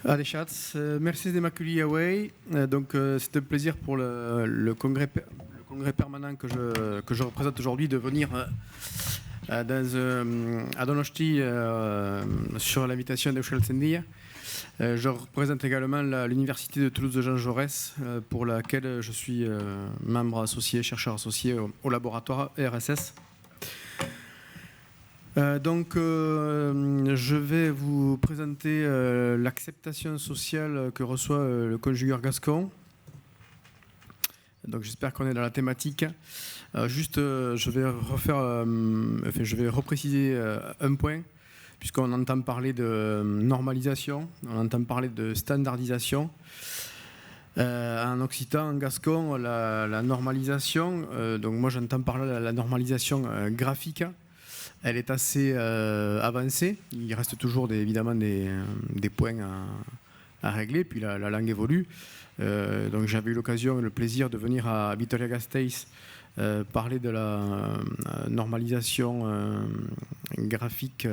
Allez, Schatz, merci de m'accueillir away. C'est un plaisir pour le congrès permanent que je représente aujourd'hui de venir à Donosti sur l'invitation de Chalcendia. Je représente également l'université de Toulouse de Jean Jaurès, pour laquelle je suis membre associé, chercheur associé au laboratoire RSS. Je vais vous présenter l'acceptation sociale que reçoit le conjugueur gascon. Donc j'espère qu'on est dans la thématique. Je vais repréciser un point, puisqu'on entend parler de normalisation, on entend parler de standardisation. En occitan, en gascon, la normalisation, donc moi j'entends parler de la normalisation graphique. Elle est assez avancée. Il reste toujours évidemment des points à régler, puis la langue évolue. Donc j'avais eu l'occasion et le plaisir de venir à Vitoria-Gasteiz parler de la normalisation graphique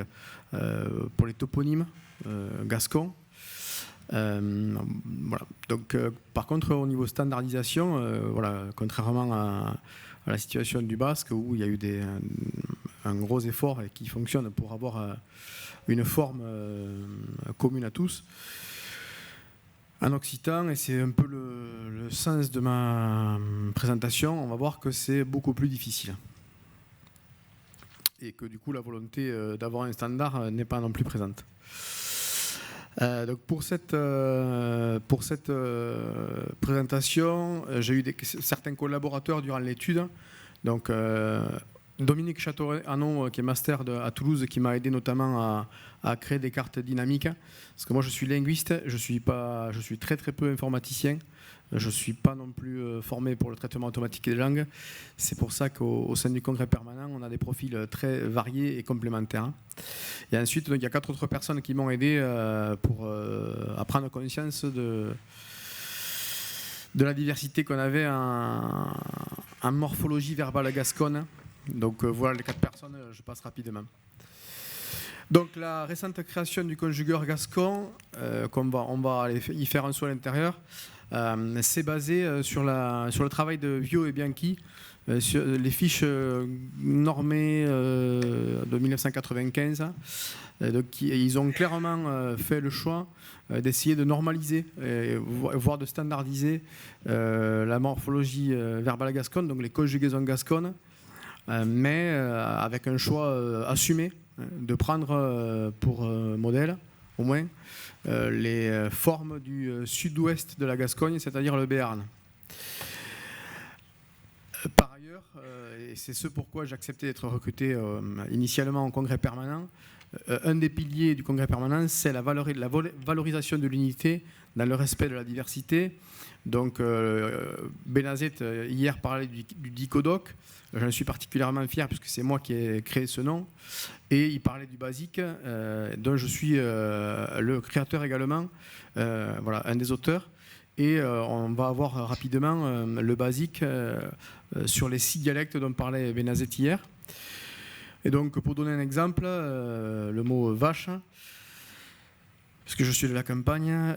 pour les toponymes gascons. Voilà. Donc, par contre, au niveau standardisation, contrairement à la situation du basque où il y a eu un gros effort et qui fonctionne pour avoir une forme commune à tous. En occitan, et c'est un peu le sens de ma présentation, on va voir que c'est beaucoup plus difficile. Et que du coup, la volonté d'avoir un standard n'est pas non plus présente. Donc pour cette présentation, j'ai eu certains collaborateurs durant l'étude. Donc Dominique Château-Anon, qui est master à Toulouse, qui m'a aidé notamment à créer des cartes dynamiques. Parce que moi, je suis linguiste, je suis très très peu informaticien. Je ne suis pas non plus formé pour le traitement automatique des langues. C'est pour ça qu'au sein du congrès permanent, on a des profils très variés et complémentaires. Et ensuite, il y a 4 autres personnes qui m'ont aidé à prendre conscience de la diversité qu'on avait en morphologie verbale gasconne. Donc voilà les 4 personnes, je passe rapidement. Donc la récente création du conjugueur gascon, on va y faire un saut à l'intérieur, c'est basé sur le travail de Vio et Bianchi, sur les fiches normées de 1995. Donc, ils ont clairement fait le choix d'essayer de normaliser, voire de standardiser la morphologie verbale gasconne, donc les conjugaisons gasconnes, mais avec un choix assumé de prendre pour modèle, au moins, les formes du sud-ouest de la Gascogne, c'est-à-dire le Béarn. Par ailleurs, et c'est ce pourquoi j'ai accepté d'être recruté initialement au congrès permanent, un des piliers du congrès permanent, c'est la valorisation de l'unité dans le respect de la diversité. Donc Benazet hier parlait du dicodoc, j'en suis particulièrement fier puisque c'est moi qui ai créé ce nom, et il parlait du basique dont je suis le créateur également, un des auteurs, et on va avoir rapidement le basique sur les 6 dialectes dont parlait Benazet hier. Et donc pour donner un exemple, le mot vache, parce que je suis de la campagne,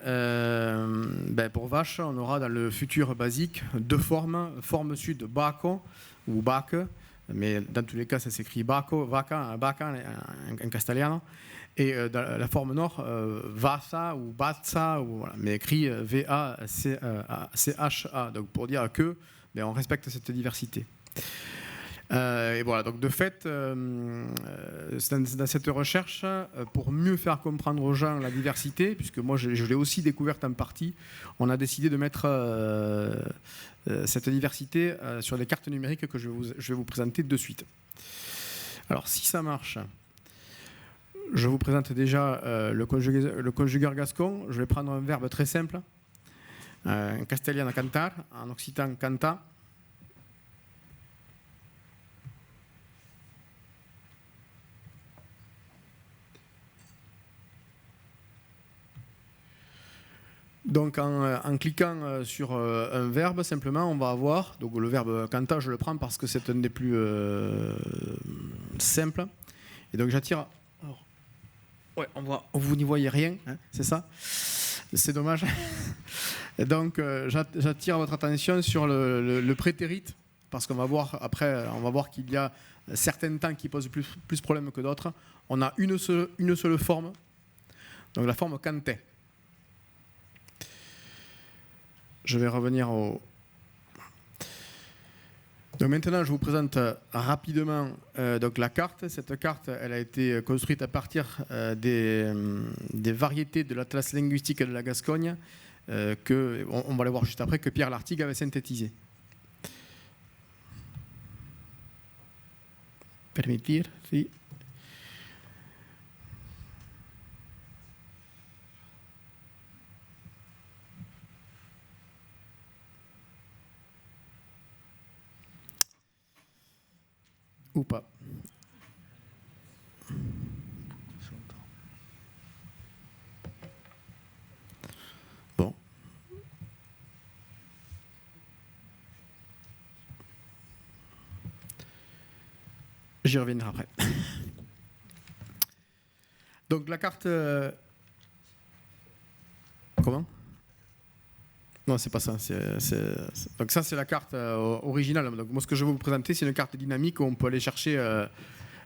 pour vache, on aura dans le futur basique 2 formes. Forme sud, baco ou bac, mais dans tous les cas, ça s'écrit baco, vaca en castellano. Et dans la forme nord, vasa ou batsa, mais écrit V-A-C-H-A. Donc pour dire que on respecte cette diversité. Et voilà, donc de fait, dans cette recherche, pour mieux faire comprendre aux gens la diversité, puisque moi je l'ai aussi découverte en partie, on a décidé de mettre cette diversité sur des cartes numériques que je vais vous présenter de suite. Alors si ça marche, je vous présente déjà le conjugueur gascon. Je vais prendre un verbe très simple, en castellano cantar, en occitan canta. Donc en cliquant sur un verbe, simplement, on va avoir, donc le verbe canta, je le prends parce que c'est un des plus simples. Et donc j'attire, vous n'y voyez rien, hein, c'est ça. C'est dommage. Et donc, j'attire votre attention sur le prétérite, parce qu'on va voir après, on va voir qu'il y a certains temps qui posent plus problème que d'autres. On a une seule forme, donc la forme kantais. Je vais revenir au... Donc maintenant, je vous présente rapidement donc la carte. Cette carte, elle a été construite à partir des variétés de l'Atlas linguistique de la Gascogne, on va les voir juste après, que Pierre Lartigue avait synthétisé. Permitir, si. Ou pas. Bon. J'y reviendrai après. Donc la carte... Comment ? Non, c'est pas ça. Donc ça, c'est la carte originale. Donc moi, ce que je vais vous présenter, c'est une carte dynamique où on peut aller chercher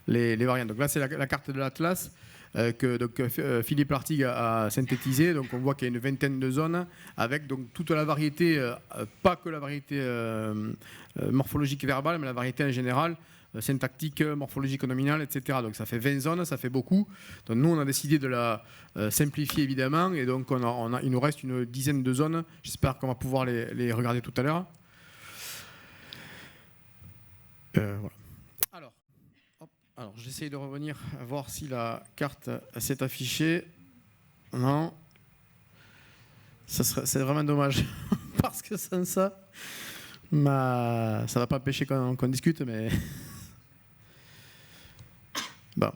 les variantes. Donc là, c'est la carte de l'Atlas que Philippe Lartigue a synthétisée. Donc on voit qu'il y a une vingtaine de zones avec donc toute la variété, pas que la variété morphologique verbale, mais la variété en général, syntactique, morphologique nominale, etc. Donc ça fait 20 zones, ça fait beaucoup. Donc nous, on a décidé de la simplifier évidemment, et donc il nous reste une dizaine de zones. J'espère qu'on va pouvoir les regarder tout à l'heure. Voilà. Alors j'essaie de revenir à voir si la carte s'est affichée. Non. C'est vraiment dommage, parce que sans ça, ça ne va pas empêcher qu'on discute, mais... Bon.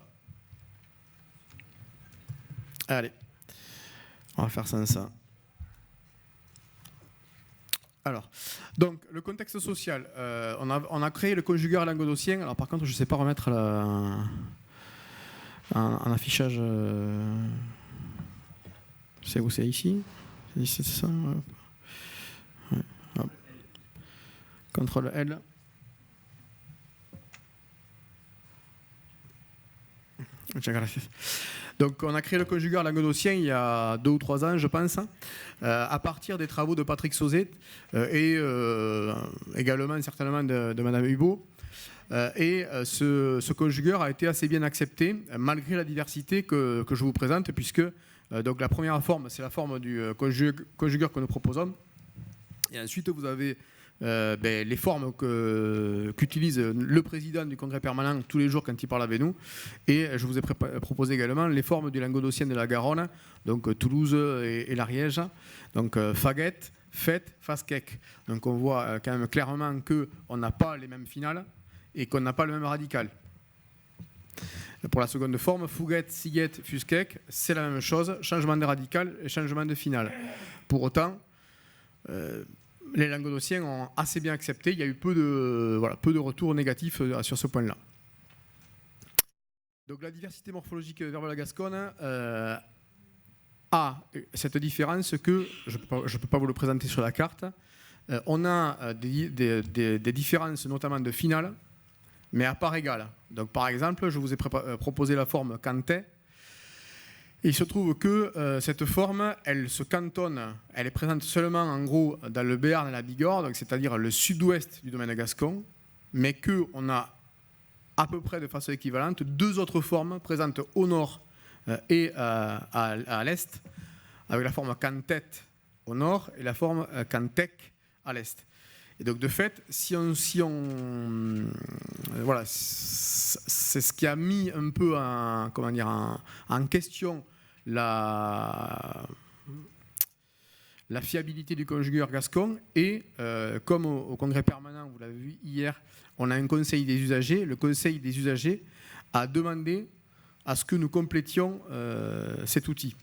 Allez, on va faire sans ça. Alors, donc, le contexte social. On a créé le conjugaire languedocien. Alors, par contre, je ne sais pas remettre un affichage. C'est où? C'est ici? C'est ça? Ouais. Hop. CTRL L. Donc on a créé le conjugaire languedocien il y a 2 ou 3 ans, je pense, à partir des travaux de Patrick Sauzet et également certainement de Madame Hubault. Ce conjugaire a été assez bien accepté malgré la diversité que je vous présente, puisque donc la première forme, c'est la forme du conjugaire que nous proposons. Et ensuite vous avez les formes qu'utilise le président du congrès permanent tous les jours quand il parle avec nous. Et je vous ai proposé également les formes du languedocien de la Garonne, donc Toulouse et l'Ariège, donc faguet, fête, fasquec. Donc on voit quand même clairement qu'on n'a pas les mêmes finales et qu'on n'a pas le même radical. Pour la seconde forme, fouguet, siguet, fusquec, c'est la même chose, changement de radical et changement de finale. Pour autant, les languedociens ont assez bien accepté. Il y a eu peu de retours négatifs sur ce point-là. Donc la diversité morphologique verbale gasconne a cette différence que, je ne peux pas vous le présenter sur la carte, on a des différences notamment de finale, mais à part égale. Donc par exemple, je vous ai proposé la forme kantais. Il se trouve que cette forme, elle se cantonne, elle est présente seulement en gros dans le Béarn et la Bigorre, c'est-à-dire le sud-ouest du domaine gascon, mais qu'on a à peu près de façon équivalente 2 autres formes présentes au nord et à l'est, avec la forme kantet au nord et la forme kantec à l'est. Et donc de fait, voilà, c'est ce qui a mis un peu en question la fiabilité du conjugaire gascon. Et comme au congrès permanent, vous l'avez vu hier, on a un conseil des usagers. Le conseil des usagers a demandé à ce que nous complétions cet outil.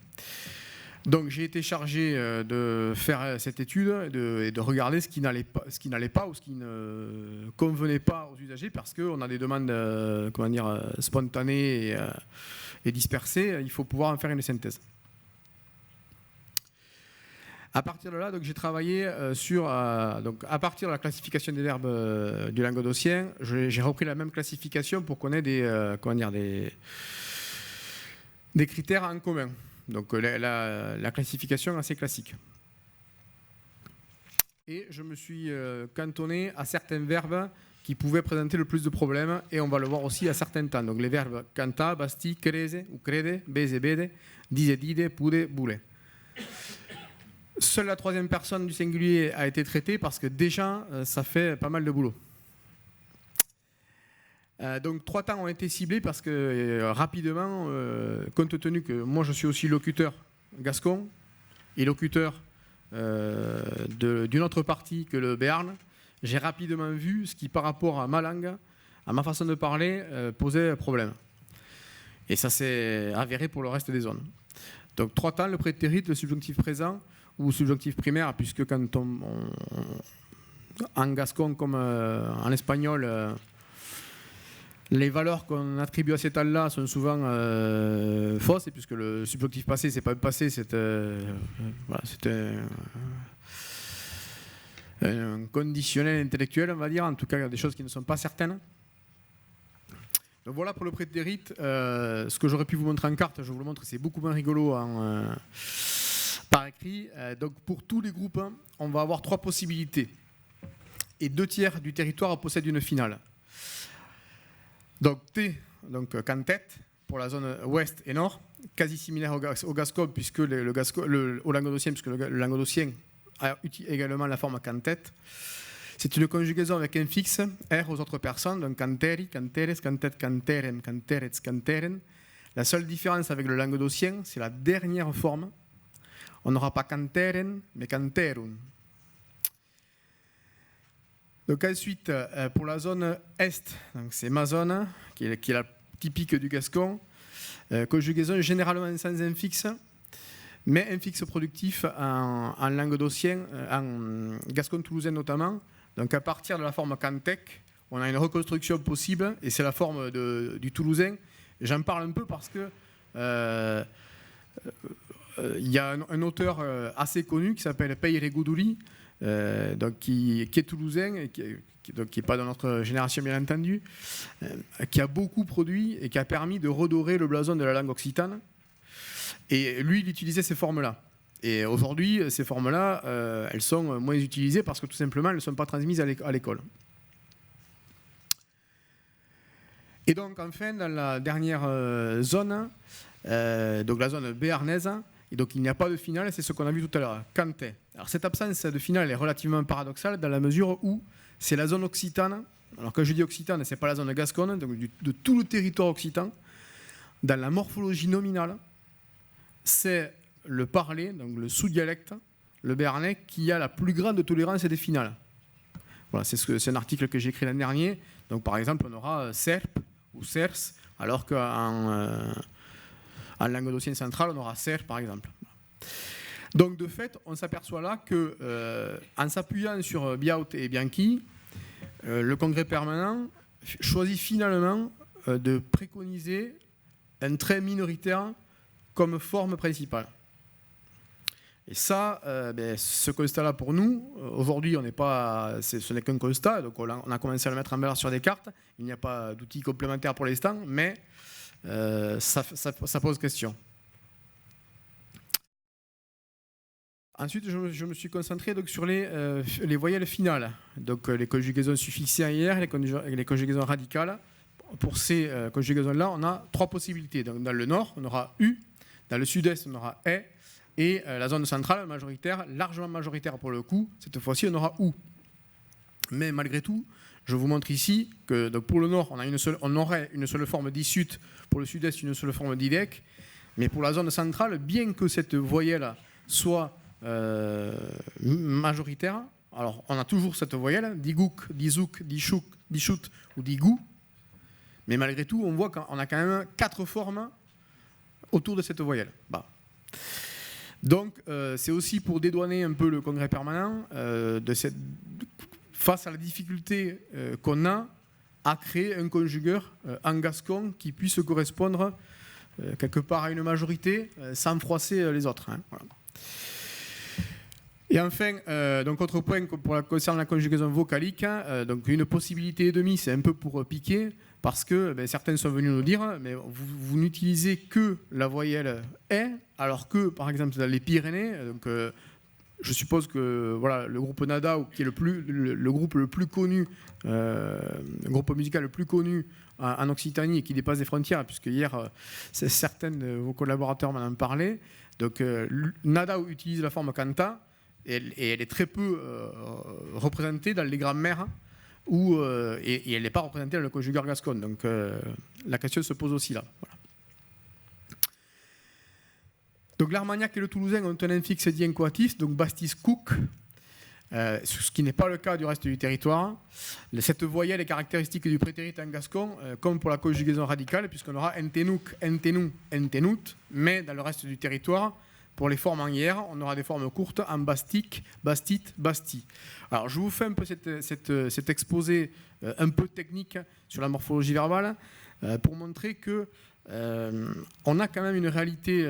Donc j'ai été chargé de faire cette étude et de regarder ce qui n'allait pas ou ce qui ne convenait pas aux usagers, parce qu'on a des demandes spontanées et dispersées. Il faut pouvoir en faire une synthèse. À partir de là, j'ai travaillé à partir de la classification des verbes du languedocien, j'ai repris la même classification pour qu'on ait des critères en commun. Donc la classification assez classique. Et je me suis cantonné à certains verbes qui pouvaient présenter le plus de problèmes, et on va le voir aussi à certains temps. Donc les verbes canta, basti, crese ou crede, bese, bede, dise, dide, pude, bule. Seule la troisième personne du singulier a été traitée parce que déjà, ça fait pas mal de boulot. Donc 3 temps ont été ciblés parce que rapidement, compte tenu que moi je suis aussi locuteur gascon et locuteur d'une autre partie que le béarn, j'ai rapidement vu ce qui par rapport à ma langue, à ma façon de parler, posait problème. Et ça s'est avéré pour le reste des zones. Donc 3 temps, le prétérit, le subjonctif présent ou subjonctif primaire, puisque quand en gascon comme en espagnol, les valeurs qu'on attribue à ces temps-là sont souvent fausses, puisque le subjonctif passé, c'est pas le passé, c'est un conditionnel intellectuel, on va dire, en tout cas des choses qui ne sont pas certaines. Donc voilà pour le prétérit. Ce que j'aurais pu vous montrer en carte, je vous le montre, c'est beaucoup moins rigolo par écrit. Donc pour tous les groupes, on va avoir 3 possibilités. Et 2/3 du territoire possède une finale. Donc T, cantet, pour la zone ouest et nord, quasi similaire au gascon, puisque au languedocien, puisque le languedocien a également la forme cantet. C'est une conjugaison avec un fixe, R aux autres personnes, donc canteri, canteres, cantet, canterem, canterets, canteren. La seule différence avec le languedocien, c'est la dernière forme. On n'aura pas canteren, mais canterum. Donc ensuite, pour la zone est, c'est ma zone, qui est la typique du gascon, conjugaison généralement sans un fixe, mais un fixe productif en languedocien, en gascon toulousain notamment. Donc à partir de la forme cantec, on a une reconstruction possible, et c'est la forme du toulousain. J'en parle un peu parce que il y a un auteur assez connu qui s'appelle Peyre Goudouli, qui est toulousain, et qui n'est pas dans notre génération bien entendu, qui a beaucoup produit et qui a permis de redorer le blason de la langue occitane. Et lui, il utilisait ces formes-là. Et aujourd'hui, ces formes-là, elles sont moins utilisées parce que tout simplement, elles ne sont pas transmises à l'école. Et donc, enfin, dans la dernière zone, donc la zone béarnaise, et donc il n'y a pas de finale, c'est ce qu'on a vu tout à l'heure, cantet. Alors cette absence de finale est relativement paradoxale dans la mesure où c'est la zone occitane. Alors quand je dis occitane, ce n'est pas la zone gasconne, donc de tout le territoire occitan. Dans la morphologie nominale, c'est le parler, donc le sous-dialecte, le béarnais, qui a la plus grande tolérance des finales. Voilà, c'est un article que j'ai écrit l'an dernier. Donc par exemple, on aura serp ou cers, alors qu'en languedocien central, on aura ser par exemple. Donc de fait, on s'aperçoit là que, en s'appuyant sur Biaut et Bianchi, le congrès permanent choisit finalement de préconiser un trait minoritaire comme forme principale. Et ça, ce constat-là pour nous, aujourd'hui, ce n'est qu'un constat, donc on a commencé à le mettre en valeur sur des cartes. Il n'y a pas d'outils complémentaires pour l'instant, mais ça pose question. Ensuite, je me suis concentré donc, sur les voyelles finales, donc les conjugaisons suffixées arrière et les conjugaisons radicales. Pour ces conjugaisons-là, on a 3 possibilités. Donc, dans le nord, on aura U, dans le sud-est, on aura E, et la zone centrale, majoritaire, largement majoritaire pour le coup, cette fois-ci, on aura OU. Mais malgré tout, je vous montre ici que donc pour le nord, on aurait une seule forme d'issute, pour le sud-est, une seule forme d'idec, mais pour la zone centrale, bien que cette voyelle soit majoritaire, alors on a toujours cette voyelle, digouk, dizouk, dichouk, dichout ou digou, mais malgré tout, on voit qu'on a quand même 4 formes autour de cette voyelle. Bah. Donc, c'est aussi pour dédouaner un peu le congrès permanent face à la difficulté qu'on a à créer un conjugueur en gascon qui puisse correspondre quelque part à une majorité sans froisser les autres. Hein, voilà. Et enfin, donc autre point concernant la conjugaison vocalique, donc une possibilité et demie, c'est un peu pour piquer, parce que certains sont venus nous dire, mais vous n'utilisez que la voyelle est, alors que, par exemple, dans les Pyrénées, donc, je suppose que voilà, le groupe Nada, qui est le groupe le plus connu, le groupe musical le plus connu en Occitanie et qui dépasse les frontières, puisque hier, certains de vos collaborateurs m'en ont parlé. Donc, Nada utilise la forme canta, et elle est très peu représentée dans les grammaires, et elle n'est pas représentée dans le conjugaire gascon. Donc, la question se pose aussi là. Voilà. Donc l'Armagnac et le Toulousain ont un infix dit incoatif, donc bastis-cook, ce qui n'est pas le cas du reste du territoire. Cette voyelle est caractéristique du prétérit en gascon, comme pour la conjugaison radicale, puisqu'on aura entenouk, entenu, entenut, mais dans le reste du territoire, pour les formes en hier, on aura des formes courtes en bastique, bastite, basti. Alors je vous fais un peu cet exposé un peu technique sur la morphologie verbale, pour montrer que on a quand même une réalité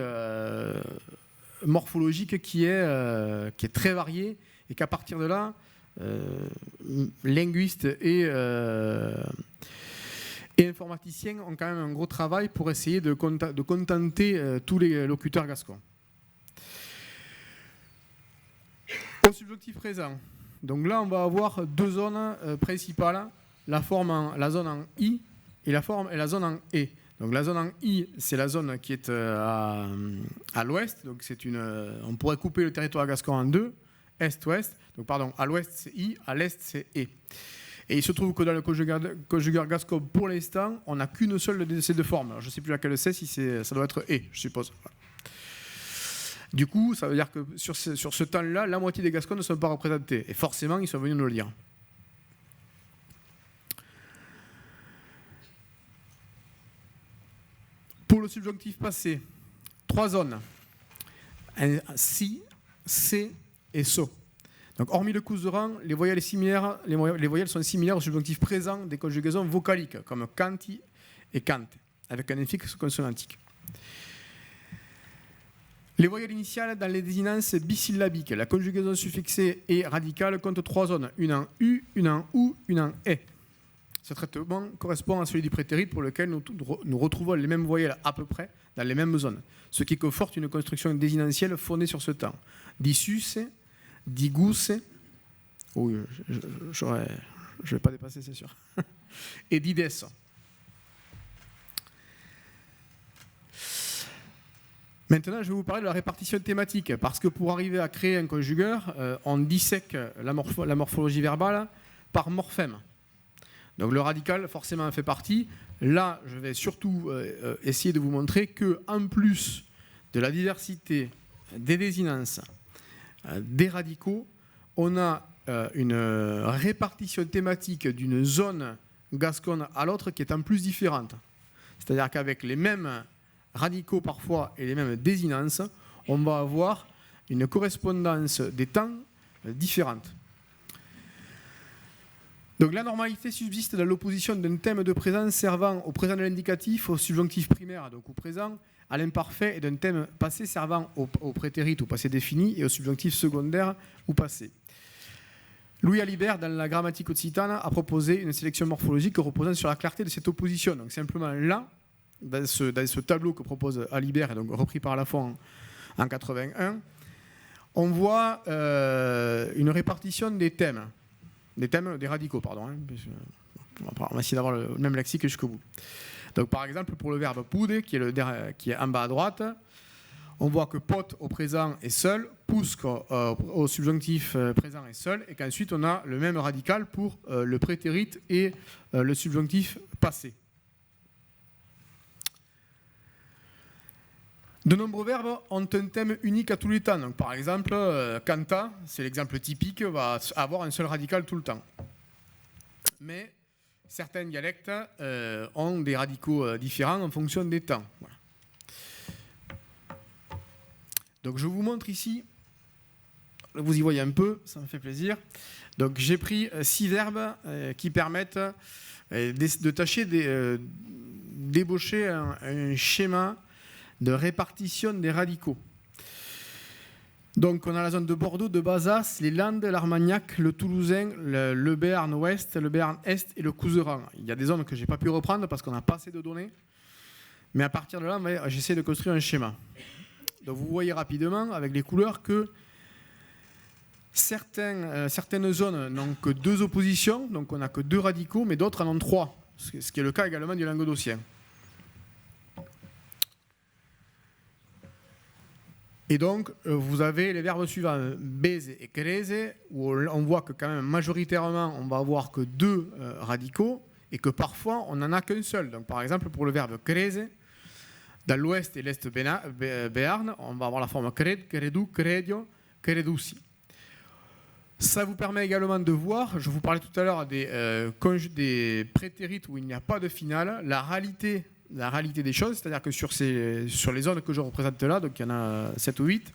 morphologique qui est très variée et qu'à partir de là, linguistes et informaticiens ont quand même un gros travail pour essayer de contenter tous les locuteurs gascons. Au subjonctif présent, donc là on va avoir deux zones principales, la zone en I et la zone en E. Donc la zone en I, c'est la zone qui est à l'ouest. Donc on pourrait couper le territoire gascon en deux, est-ouest. Donc pardon, à l'ouest c'est I, à l'est c'est E. Et il se trouve que dans le conjugaire gascon, pour l'instant, on n'a qu'une seule de ces deux formes. Alors, je ne sais plus laquelle c'est, ça doit être E, je suppose. Voilà. Du coup, ça veut dire que sur ce temps-là, la moitié des gascons ne sont pas représentés. Et forcément, ils sont venus nous le dire. Pour le subjonctif passé, trois zones. Si, C et so. Donc, hormis le couserant, les voyelles sont similaires au subjonctif présent des conjugaisons vocaliques, comme canti et cante, avec un infix consonantique. Les voyelles initiales dans les désinences bisyllabiques, la conjugaison suffixée et radicale compte trois zones, une en U, une en OU, une en E. Ce traitement correspond à celui du prétérit pour lequel nous retrouvons les mêmes voyelles à peu près dans les mêmes zones, ce qui conforte une construction désinentielle fondée sur ce temps. Dissus, digus, oui, je ne vais pas dépasser, c'est sûr, et dides. Maintenant, je vais vous parler de la répartition thématique, parce que pour arriver à créer un conjugaire, on dissèque la morphologie verbale par morphème. Donc le radical, forcément, en fait partie. Là, je vais surtout essayer de vous montrer qu'en plus de la diversité des désinences, des radicaux, on a une répartition thématique d'une zone gasconne à l'autre qui est en plus différente. C'est-à-dire qu'avec les mêmes radicaux parfois et les mêmes désinences, on va avoir une correspondance des temps différente. Donc la normalité subsiste dans l'opposition d'un thème de présent servant au présent de l'indicatif, au subjonctif primaire, donc au présent, à l'imparfait, et d'un thème passé servant au prétérit ou passé défini et au subjonctif secondaire ou passé. Louis Alibert, dans la grammatique occitane, a proposé une sélection morphologique reposant sur la clarté de cette opposition. Donc simplement là, dans ce tableau que propose Alibert, et donc repris par Lafont en 81, on voit une répartition des thèmes. Des radicaux, pardon. On va essayer d'avoir le même lexique jusqu'au bout. Donc, par exemple, pour le verbe pude, qui est en bas à droite, on voit que pot au présent est seul, pusque au subjonctif présent est seul, et qu'ensuite on a le même radical pour le prétérit et le subjonctif passé. De nombreux verbes ont un thème unique à tous les temps. Donc, par exemple, canta, c'est l'exemple typique, va avoir un seul radical tout le temps. Mais certains dialectes ont des radicaux différents en fonction des temps. Voilà. Donc, je vous montre ici, vous y voyez un peu, ça me fait plaisir. Donc, j'ai pris 6 verbes qui permettent de tâcher d'ébaucher un schéma de répartition des radicaux. Donc on a la zone de Bordeaux, de Bazas, les Landes, l'Armagnac, le Toulousain, le Béarn Ouest, le Béarn Est et le Couserans. Il y a des zones que je n'ai pas pu reprendre parce qu'on n'a pas assez de données. Mais à partir de là, j'essaie de construire un schéma. Donc vous voyez rapidement avec les couleurs que certaines zones n'ont que 2 oppositions, donc on n'a que 2 radicaux, mais d'autres en ont 3, ce qui est le cas également du languedocien. Et donc, vous avez les verbes suivants, bese et crese, où on voit que quand même majoritairement, on va avoir que 2 radicaux, et que parfois, on n'en a qu'un seul. Donc, par exemple, pour le verbe crese, dans l'ouest et l'est béarn, on va avoir la forme cred, credu, credio, credusi. Ça vous permet également de voir, je vous parlais tout à l'heure des prétérites où il n'y a pas de finale, la réalité des choses, c'est-à-dire que sur les zones que je représente là, donc il y en a 7 ou 8,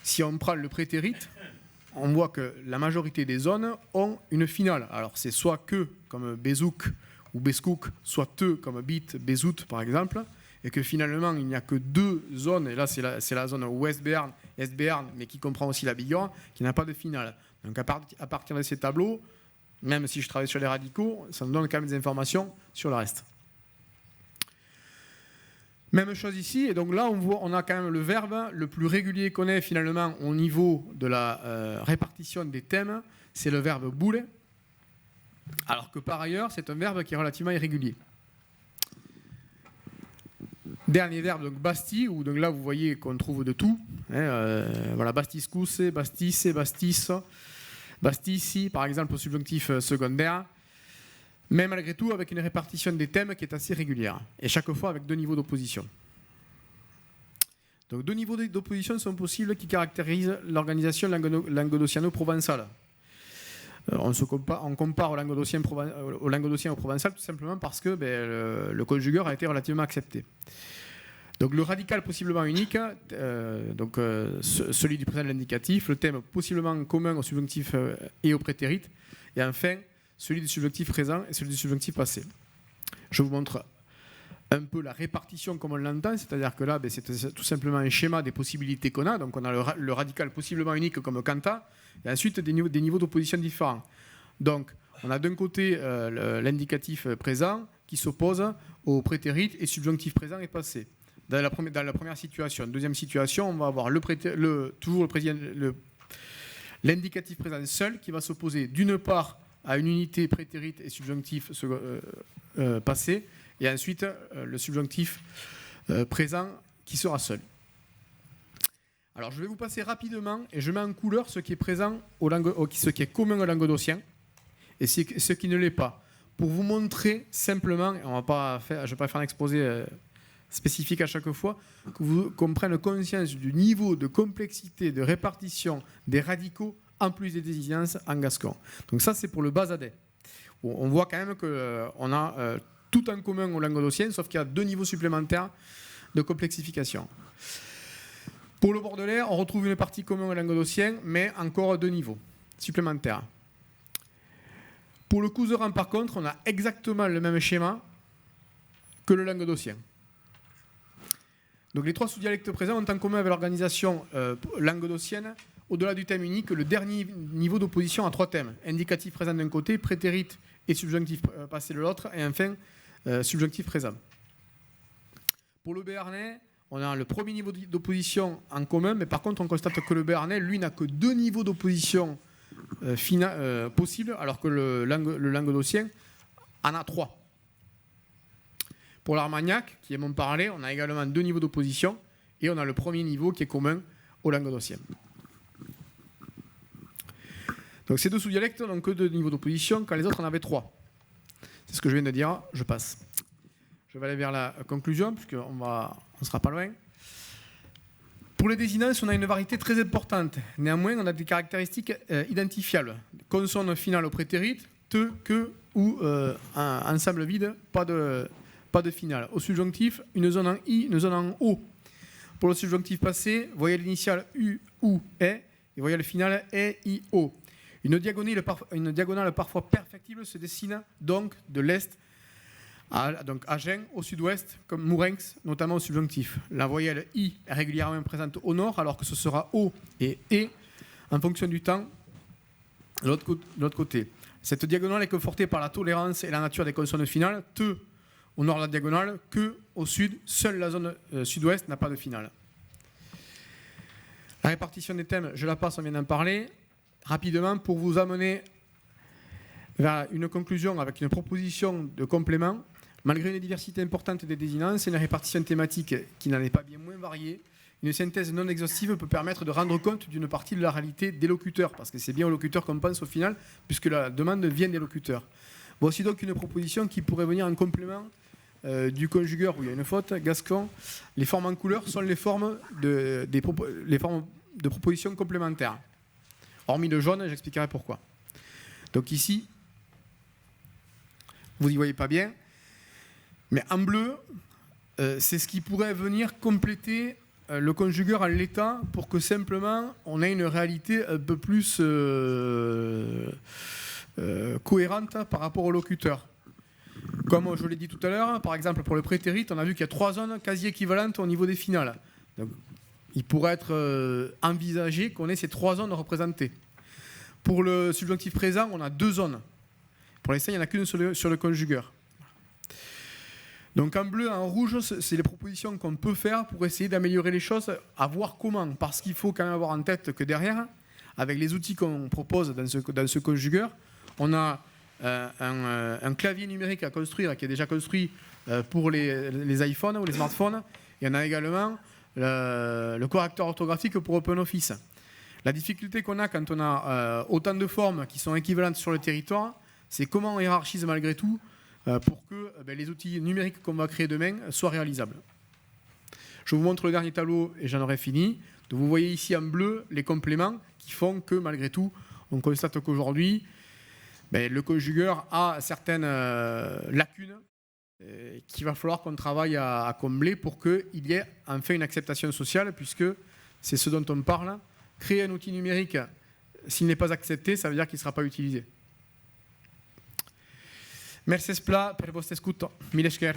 si on prend le prétérite, on voit que la majorité des zones ont une finale. Alors c'est soit que, comme bezouk ou beskouk, soit te, comme bit, bezout par exemple, et que finalement il n'y a que 2 zones, et là c'est la zone ouest béarn, est béarn, mais qui comprend aussi la Bigorre, qui n'a pas de finale. Donc à partir de ces tableaux, même si je travaille sur les radicaux, ça nous donne quand même des informations sur le reste. Même chose ici, et donc là on a quand même le verbe le plus régulier qu'on ait finalement au niveau de la répartition des thèmes, c'est le verbe boule, alors que par ailleurs c'est un verbe qui est relativement irrégulier. Dernier verbe, donc basti, où donc là vous voyez qu'on trouve de tout. Voilà, bastiscus, bastisse, bastis, bastissi, par exemple au subjonctif secondaire. Mais malgré tout, avec une répartition des thèmes qui est assez régulière. Et chaque fois avec 2 niveaux d'opposition. Donc 2 niveaux d'opposition sont possibles qui caractérisent l'organisation languedociano-provençale. On compare au languedocien au provençal tout simplement parce que le conjugueur a été relativement accepté. Donc le radical possiblement unique, celui du présent de l'indicatif, le thème possiblement commun au subjonctif et au prétérite, et enfin celui du subjonctif présent et celui du subjonctif passé. Je vous montre un peu la répartition comme on l'entend, c'est-à-dire que là, c'est tout simplement un schéma des possibilités qu'on a. Donc on a le radical possiblement unique comme quanta, et ensuite des niveaux d'opposition différents. Donc on a d'un côté l'indicatif présent qui s'oppose au prétérite et subjonctif présent et passé. Dans la première situation. Deuxième situation, on va avoir toujours l'indicatif présent seul qui va s'opposer d'une part à une unité prétérite et subjonctif passé, et ensuite le subjonctif présent qui sera seul. Alors je vais vous passer rapidement et je mets en couleur ce qui est présent ce qui est commun au languedocien et ce qui ne l'est pas, pour vous montrer simplement, et je ne vais pas faire un exposé spécifique à chaque fois, qu'on prenne conscience du niveau de complexité, de répartition des radicaux en plus des désinences en gascon. Donc ça, c'est pour le basadais. On voit quand même qu'on a tout en commun au languedocien, sauf qu'il y a 2 niveaux supplémentaires de complexification. Pour le bordelais, on retrouve une partie commune au languedocien, mais encore 2 niveaux supplémentaires. Pour le couserand, par contre, on a exactement le même schéma que le languedocien. Donc les 3 sous-dialectes présents ont en commun avec l'organisation languedocienne, au-delà du thème unique, le dernier niveau d'opposition à 3 thèmes. Indicatif présent d'un côté, prétérite et subjonctif passé de l'autre, et enfin subjonctif présent. Pour le béarnais, on a le premier niveau d'opposition en commun, mais par contre on constate que le béarnais, lui, n'a que 2 niveaux d'opposition possibles, alors que le languedocien en a 3. Pour l'Armagnac, qui est Montparlais, on a également 2 niveaux d'opposition, et on a le premier niveau qui est commun au languedocien. Donc ces 2 sous-dialectes n'ont que 2 niveaux d'opposition, quand les autres en avaient 3. C'est ce que je viens de dire, je passe. Je vais aller vers la conclusion, puisqu'on ne sera pas loin. Pour les désinences, on a une variété très importante. Néanmoins, on a des caractéristiques identifiables. Consonne finale au prétérite, te, que ou ensemble vide, pas de finale. Au subjonctif, une zone en i, une zone en o. Pour le subjonctif passé, voyez l'initiale u, ou, et voyez le final e, i, o. Une diagonale parfois perfectible se dessine donc de l'est Donc Agen au sud-ouest, comme Mourenx, notamment au subjonctif. La voyelle I est régulièrement présente au nord, alors que ce sera O et E en fonction du temps de l'autre côté. Cette diagonale est confortée par la tolérance et la nature des consonnes finales. Te au nord de la diagonale, que au sud, seule la zone sud-ouest n'a pas de finale. La répartition des thèmes, je la passe, on vient d'en parler. Rapidement, pour vous amener vers une conclusion avec une proposition de complément, malgré une diversité importante des désinences et une répartition thématique qui n'en est pas bien moins variée, une synthèse non exhaustive peut permettre de rendre compte d'une partie de la réalité des locuteurs, parce que c'est bien aux locuteurs qu'on pense au final, puisque la demande vient des locuteurs. Voici donc une proposition qui pourrait venir en complément du conjugueur où il y a une faute, gascon. Les formes en couleur sont les formes de propositions complémentaires. Hormis le jaune, j'expliquerai pourquoi. Donc ici, vous n'y voyez pas bien, mais en bleu, c'est ce qui pourrait venir compléter le conjugueur en l'état pour que simplement on ait une réalité un peu plus cohérente par rapport au locuteur. Comme je l'ai dit tout à l'heure, par exemple pour le prétérit, on a vu qu'il y a 3 zones quasi équivalentes au niveau des finales. Donc, il pourrait être envisagé qu'on ait ces 3 zones représentées. Pour le subjonctif présent, on a 2 zones. Pour l'instant, il n'y en a qu'une sur le conjugueur. Donc en bleu, en rouge, c'est les propositions qu'on peut faire pour essayer d'améliorer les choses, à voir comment. Parce qu'il faut quand même avoir en tête que derrière, avec les outils qu'on propose dans ce conjugueur, on a un clavier numérique à construire qui est déjà construit pour les iPhones ou les smartphones. Et on a également le correcteur orthographique pour OpenOffice. La difficulté qu'on a quand on a autant de formes qui sont équivalentes sur le territoire, c'est comment on hiérarchise malgré tout pour que les outils numériques qu'on va créer demain soient réalisables. Je vous montre le dernier tableau et j'en aurai fini. Donc vous voyez ici en bleu les compléments qui font que malgré tout, on constate qu'aujourd'hui, le conjugueur a certaines lacunes qu'il va falloir qu'on travaille à combler pour qu'il y ait enfin une acceptation sociale, puisque c'est ce dont on parle. Créer un outil numérique, s'il n'est pas accepté, ça veut dire qu'il ne sera pas utilisé. Merci per vostra ascolto. Mille esker.